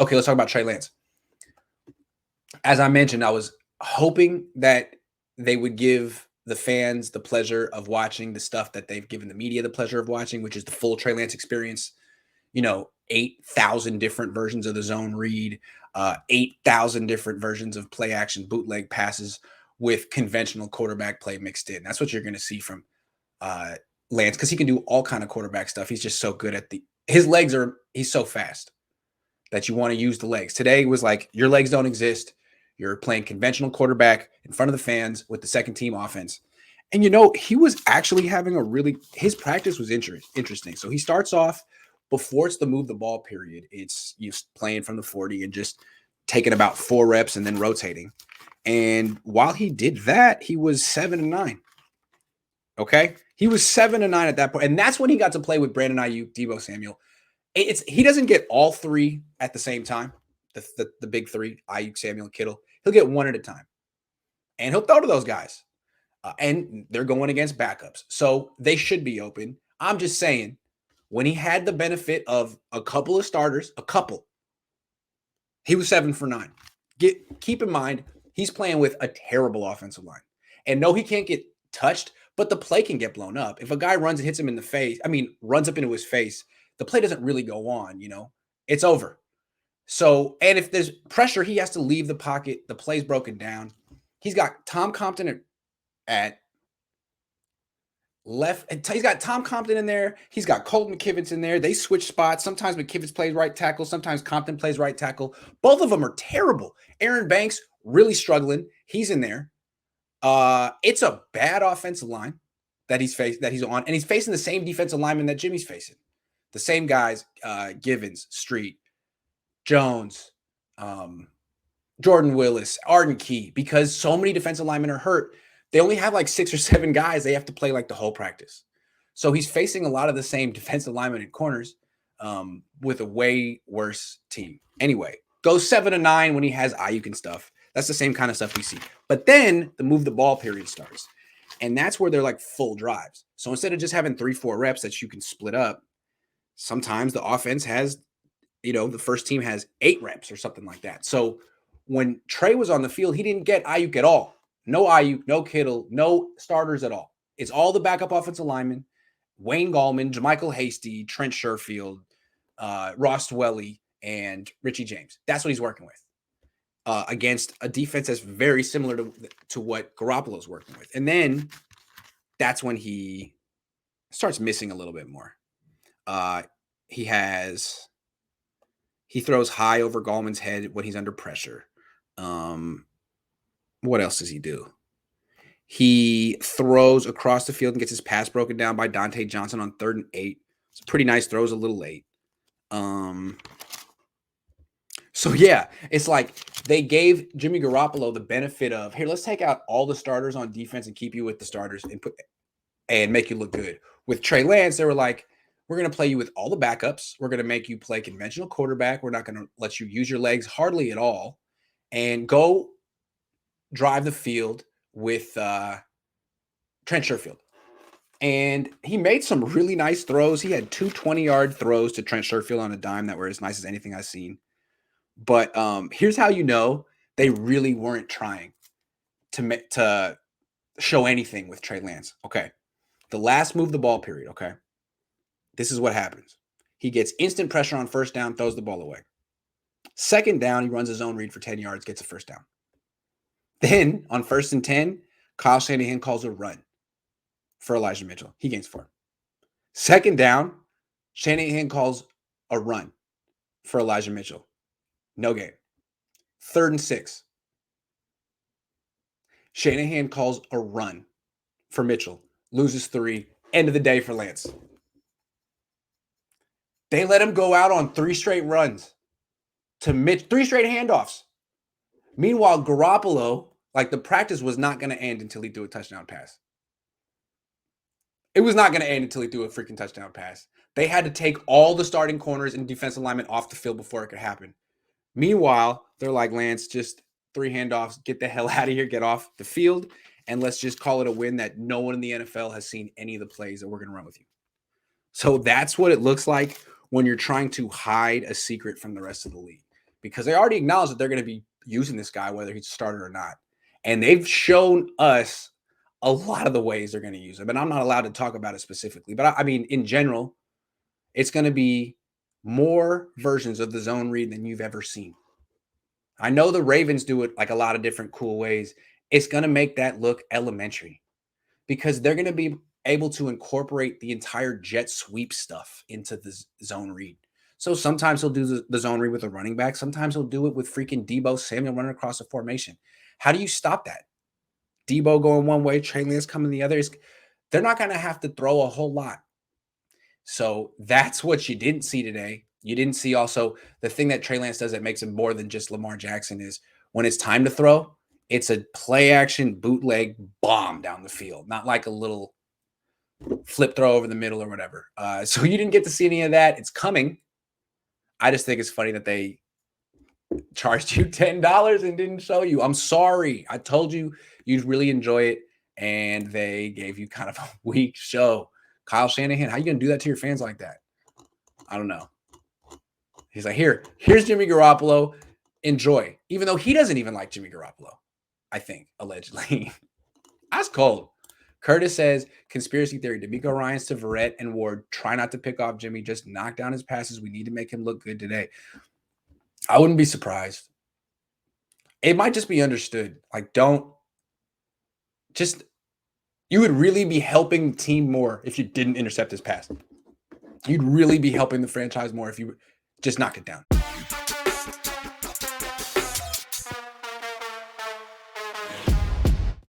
Okay, let's talk about Trey Lance. As I mentioned, I was hoping that they would give the fans the pleasure of watching the stuff that they've given the media the pleasure of watching, which is the full Trey Lance experience. 8,000 different versions of the zone read, 8,000 different versions of play action bootleg passes with conventional quarterback play mixed in. That's what you're going to see from Lance, because he can do all kind of quarterback stuff. He's just so good at he's so fast that you want to use the legs. Today was like, your legs don't exist. You're playing conventional quarterback in front of the fans with the second team offense. And he was actually having his practice was interesting. So he starts off, before it's the move the ball period, it's you playing from the 40 and just taking about 4 reps and then rotating. And while he did that, he was 7-9. Okay. He was 7-9 at that point. And that's when he got to play with Brandon Ayuk, Deebo Samuel. He doesn't get all 3 at the same time. The big 3, Ayuk, Samuel, Kittle. He'll get 1 at a time. And he'll throw to those guys. And they're going against backups. So they should be open. I'm just saying, when he had the benefit of a couple of starters, he was 7 for 9. Keep in mind, he's playing with a terrible offensive line. And no, he can't get touched, but the play can get blown up. If a guy runs and hits him in the face, runs up into his face, the play doesn't really go on, it's over. So, and if there's pressure, he has to leave the pocket. The play's broken down. He's got Tom Compton at left. He's got Tom Compton in there. He's got Colton McKivitz in there. They switch spots. Sometimes McKivitz plays right tackle. Sometimes Compton plays right tackle. Both of them are terrible. Aaron Banks really struggling. He's in there. It's a bad offensive line that he's on, and he's facing the same defensive lineman that Jimmy's facing. The same guys, Givens, Street, Jones, Jordan Willis, Arden Key, because so many defensive linemen are hurt. They only have like 6 or 7 guys. They have to play like the whole practice. So he's facing a lot of the same defensive linemen and corners with a way worse team. Anyway, goes 7-9 when he has Ayuk and stuff. That's the same kind of stuff we see. But then the move the ball period starts. And that's where they're like full drives. So instead of just having 3-4 reps that you can split up, sometimes the offense has, the first team has 8 reps or something like that. So when Trey was on the field, he didn't get Ayuk at all. No Ayuk, no Kittle, no starters at all. It's all the backup offensive linemen, Wayne Gallman, JaMychal Hasty, Trent Sherfield, Ross Dwelly, and Richie James. That's what he's working with against a defense that's very similar to what Garoppolo's working with. And then that's when he starts missing a little bit more. He throws high over Gallman's head when he's under pressure. What else does he do? He throws across the field and gets his pass broken down by Dante Johnson on 3rd and 8. It's pretty nice throws, a little late. So yeah, it's like they gave Jimmy Garoppolo the benefit of, here, let's take out all the starters on defense and keep you with the starters and make you look good. With Trey Lance, they were like, we're going to play you with all the backups. We're going to make you play conventional quarterback. We're not going to let you use your legs hardly at all, and go drive the field with Trent Sherfield. And he made some really nice throws. He had 2 20-yard throws to Trent Sherfield on a dime that were as nice as anything I've seen. But here's how you know they really weren't trying to show anything with Trey Lance. Okay. The last move the ball period, okay? This is what happens. He gets instant pressure on first down, throws the ball away. Second down, he runs his own read for 10 yards, gets a first down. Then on 1st and 10, Kyle Shanahan calls a run for Elijah Mitchell. He gains 4. Second down, Shanahan calls a run for Elijah Mitchell. No gain. 3rd and 6. Shanahan calls a run for Mitchell. Loses 3. End of the day for Lance. They let him go out on 3 straight runs to Mitch, 3 straight handoffs. Meanwhile, Garoppolo, like, the practice was not going to end until he threw a touchdown pass. It was not going to end until he threw a freaking touchdown pass. They had to take all the starting corners and defensive linemen off the field before it could happen. Meanwhile, they're like, Lance, just 3 handoffs, get the hell out of here, get off the field, and let's just call it a win that no one in the NFL has seen any of the plays that we're going to run with you. So that's what it looks like when you're trying to hide a secret from the rest of the league. because they already acknowledge that they're going to be using this guy, whether he's a starter or not. And they've shown us a lot of the ways they're going to use him. And I'm not allowed to talk about it specifically, but I mean, in general, it's going to be more versions of the zone read than you've ever seen. I know the Ravens do it like a lot of different cool ways. It's going to make that look elementary because they're going to be able to incorporate the entire jet sweep stuff into the zone read. So sometimes he'll do the zone read with a running back. Sometimes he'll do it with freaking Debo Samuel running across the formation. How do you stop that? Debo going one way, Trey Lance coming the other. They're not going to have to throw a whole lot. So that's what you didn't see today. You didn't see also the thing that Trey Lance does that makes him more than just Lamar Jackson is when it's time to throw, it's a play action bootleg bomb down the field, not like a little flip throw over the middle or whatever. So you didn't get to see any of that. It's coming. I just think it's funny that they charged you $10 and didn't show you. I'm sorry. I told you you'd really enjoy it, and they gave you kind of a weak show. Kyle Shanahan, how you going to do that to your fans like that? I don't know. He's like, here's Jimmy Garoppolo. Enjoy. Even though he doesn't even like Jimmy Garoppolo, I think, allegedly. That's cold. Curtis says, conspiracy theory, D'Amico Ryans to Verrett and Ward. Try not to pick off Jimmy. Just knock down his passes. We need to make him look good today. I wouldn't be surprised. It might just be understood. Like, you would really be helping the team more if you didn't intercept his pass. You'd really be helping the franchise more if you just knocked it down.